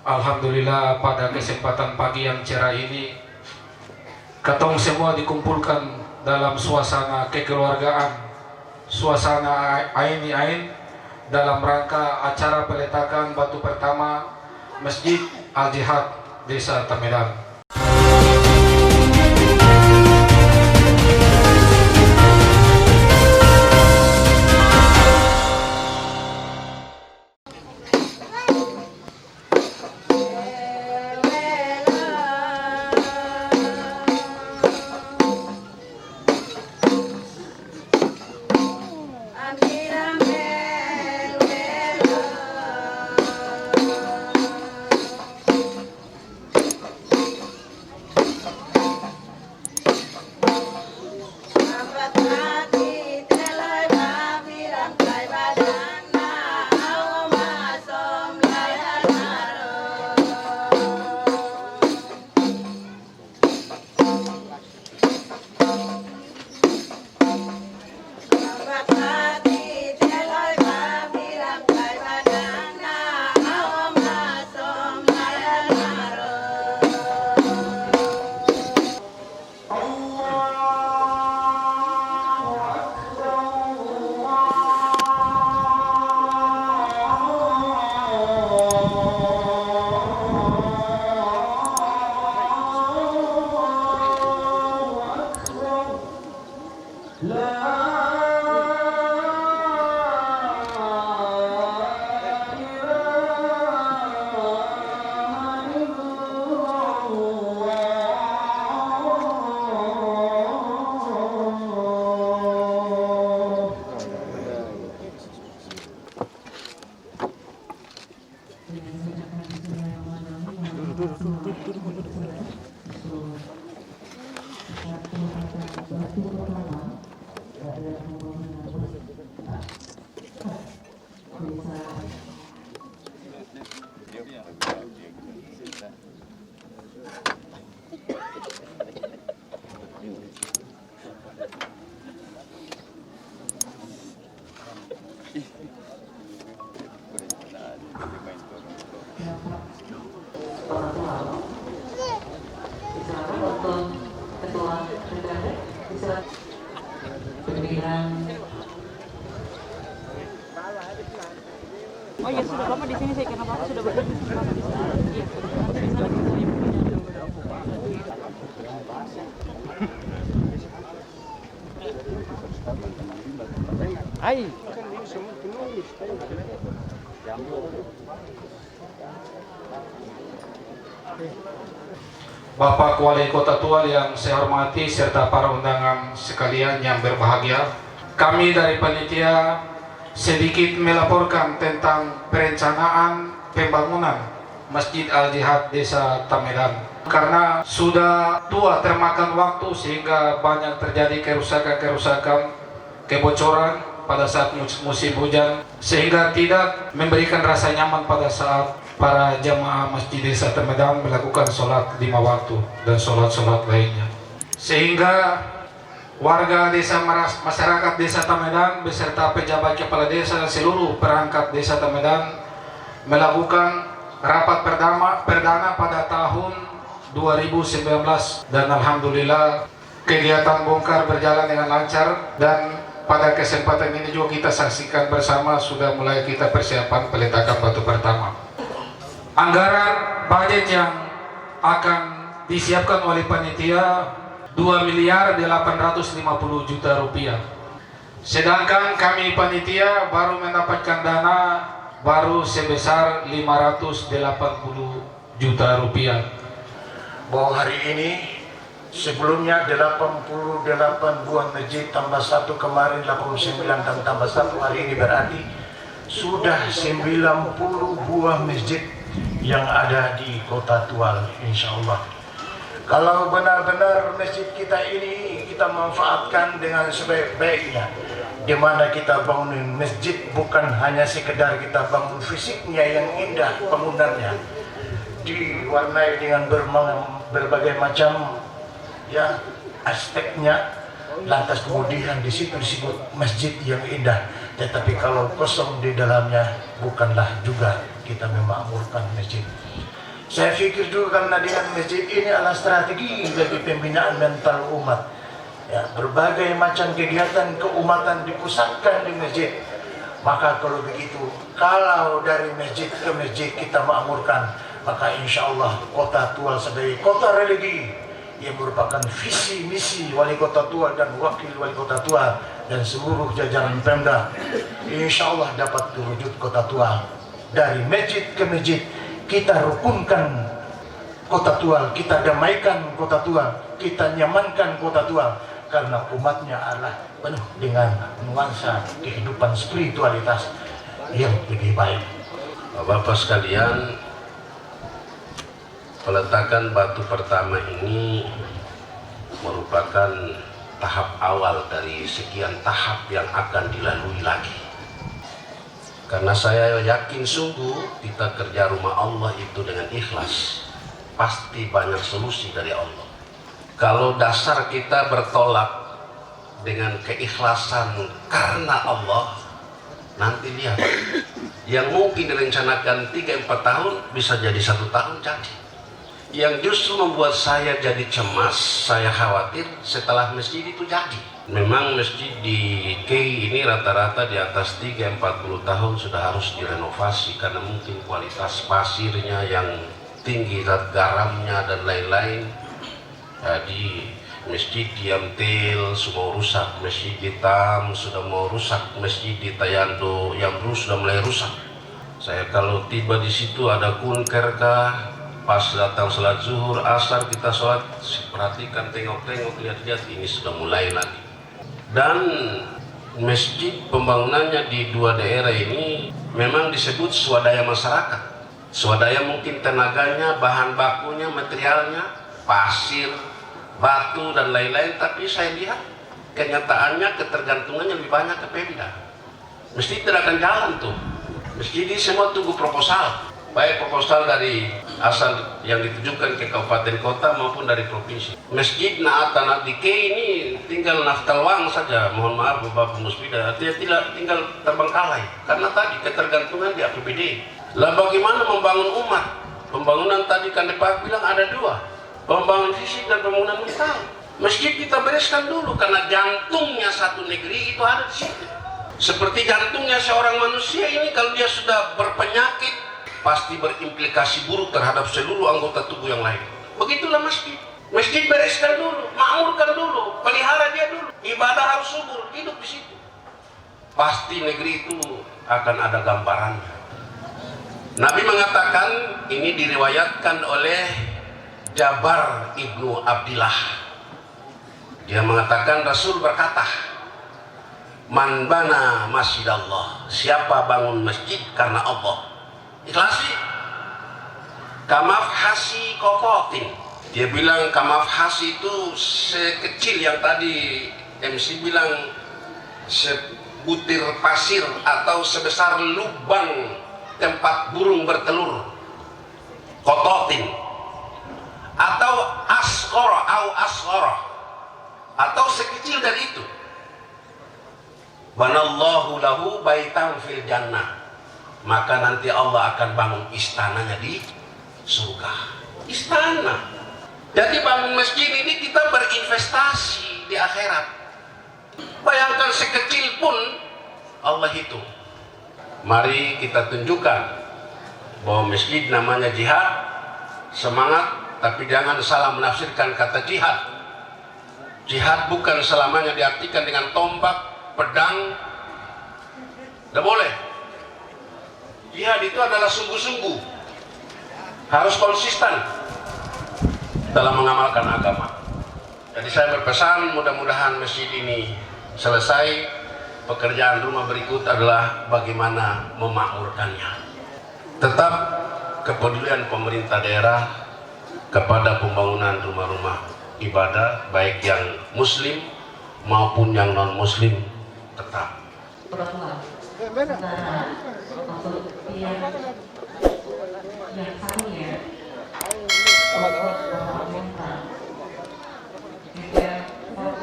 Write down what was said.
Alhamdulillah pada kesempatan pagi yang cerah ini katong semua dikumpulkan dalam suasana kekeluargaan, suasana ain dalam rangka acara peletakan batu pertama Masjid Al-Jihad Desa Tamedan. Oh iya, sudah Bapak di sini, saya kira Bapak sudah berdiri di sini. Iya, nanti di sana kita ibunya. Hai. Bapak Wali Kota Tual yang saya hormati serta para undangan sekalian yang berbahagia, kami dari panitia sedikit melaporkan tentang perencanaan pembangunan Masjid Al-Jihad Desa Tamedan. Karena sudah tua termakan waktu sehingga banyak terjadi kerusakan, kebocoran pada saat musim hujan, sehingga tidak memberikan rasa nyaman pada saat para jamaah Masjid Desa Tamedan melakukan sholat 5 waktu dan sholat-sholat lainnya. Sehingga warga desa, masyarakat Desa Tamedan beserta pejabat kepala desa dan seluruh perangkat Desa Tamedan melakukan rapat perdana pada tahun 2019 dan alhamdulillah kegiatan bongkar berjalan dengan lancar, dan pada kesempatan ini juga kita saksikan bersama sudah mulai kita persiapan peletakan batu pertama. Anggaran budget yang akan disiapkan oleh panitia 2.850.000.000 rupiah. Sedangkan kami panitia baru mendapatkan dana baru sebesar 580 juta rupiah. Bahwa hari ini sebelumnya 88 buah masjid tambah 1 kemarin 89 dan tambah 1 hari ini berarti sudah 90 buah masjid yang ada di Kota Tual, insya Allah. Kalau benar-benar masjid kita ini kita manfaatkan dengan sebaik-baiknya, di mana kita bangunin masjid bukan hanya sekedar kita bangun fisiknya yang indah bangunannya, diwarnai dengan berbagai macam ya aspeknya, lantas kemudian di situ disebut masjid yang indah. Tetapi kalau kosong di dalamnya bukanlah juga kita memakmurkan masjid. Saya pikir juga karena dengan masjid ini adalah strategi bagi pembinaan mental umat. Ya, berbagai macam kegiatan keumatan dipusatkan di masjid. Maka kalau begitu, kalau dari masjid ke masjid kita makmurkan, maka insya Allah Kota Tual sebagai kota religi yang merupakan visi misi wali kota Tual dan wakil wali kota Tual dan seluruh jajaran Pemda, insya Allah dapat terwujud Kota Tual. Dari masjid ke masjid kita rukunkan Kota Tual, kita damaikan Kota Tual, kita nyamankan Kota Tual, karena umatnya adalah penuh dengan nuansa kehidupan spiritualitas yang lebih baik. Bapak sekalian, peletakan batu pertama ini merupakan tahap awal dari sekian tahap yang akan dilalui lagi. Karena saya yakin sungguh kita kerja rumah Allah itu dengan ikhlas, pasti banyak solusi dari Allah. Kalau dasar kita bertolak dengan keikhlasan karena Allah, nanti lihat, yang mungkin direncanakan 3-4 tahun bisa jadi 1 tahun jadi. Yang justru membuat saya jadi cemas, saya khawatir setelah masjid itu jadi. Memang masjid di Kei ini rata-rata di atas 30-40 tahun sudah harus direnovasi karena mungkin kualitas pasirnya yang tinggi, zat garamnya dan lain-lain. Di masjid di Amtil sudah rusak, masjid di Tam sudah mau rusak, masjid di Tayando yang dulu sudah mulai rusak. Saya kalau tiba di situ ada kunker kah, pas datang sholat zuhur, asar kita sholat, perhatikan, tengok-tengok, lihat-lihat, ini sudah mulai lagi. Dan masjid pembangunannya di 2 daerah ini memang disebut swadaya masyarakat. Swadaya mungkin tenaganya, bahan bakunya, materialnya, pasir, batu dan lain-lain, tapi saya lihat kenyataannya ketergantungannya lebih banyak ke Pemda. Masjid tidak akan jalan tuh. Masjid ini semua tunggu proposal, baik proposal dari asal yang ditujukan ke kabupaten kota maupun dari provinsi. Masjid Naat Tanah Dike ini tinggal naftal wang saja, mohon maaf Bapak Musbida, artinya tidak tinggal terbengkalai karena tadi ketergantungan di APBD. Lah bagaimana membangun umat? Pembangunan tadi kan Pak bilang ada 2, pembangunan fisik dan pembangunan mental. Masjid kita bereskan dulu karena jantungnya satu negeri itu ada di situ. Seperti jantungnya seorang manusia ini, kalau dia sudah berpenyakit pasti berimplikasi buruk terhadap seluruh anggota tubuh yang lain. Begitulah masjid. Masjid bereskan dulu, makmurkan dulu, pelihara dia dulu. Ibadah harus subur, hidup di situ. Pasti negeri itu akan ada gambarannya. Nabi mengatakan, ini diriwayatkan oleh Jabar Ibnu Abdillah. Dia mengatakan, Rasul berkata, man bana masjidallah, siapa bangun masjid karena Allah, ikhlasi. Kamafhasi kokotin, dia bilang kamafhasi itu sekecil yang tadi MC bilang sebutir pasir atau sebesar lubang tempat burung bertelur, kototin, atau asghara atau sekecil dari itu. Banallahu lahu baitan fil jannah, maka nanti Allah akan bangun istananya di surga. Istana. Jadi bangun masjid ini kita berinvestasi di akhirat. Bayangkan sekecil pun Allah hitung. Mari kita tunjukkan bahwa masjid namanya jihad, semangat, tapi jangan salah menafsirkan kata jihad. Jihad bukan selamanya diartikan dengan tombak, pedang. Tidak boleh. Jihad itu adalah sungguh-sungguh, harus konsisten dalam mengamalkan agama. Jadi saya berpesan, mudah-mudahan masjid ini selesai. Pekerjaan rumah berikut adalah bagaimana memakmurkannya. Tetap kepedulian pemerintah daerah kepada pembangunan rumah-rumah ibadah, baik yang muslim maupun yang non-muslim, tetap. Yang satunya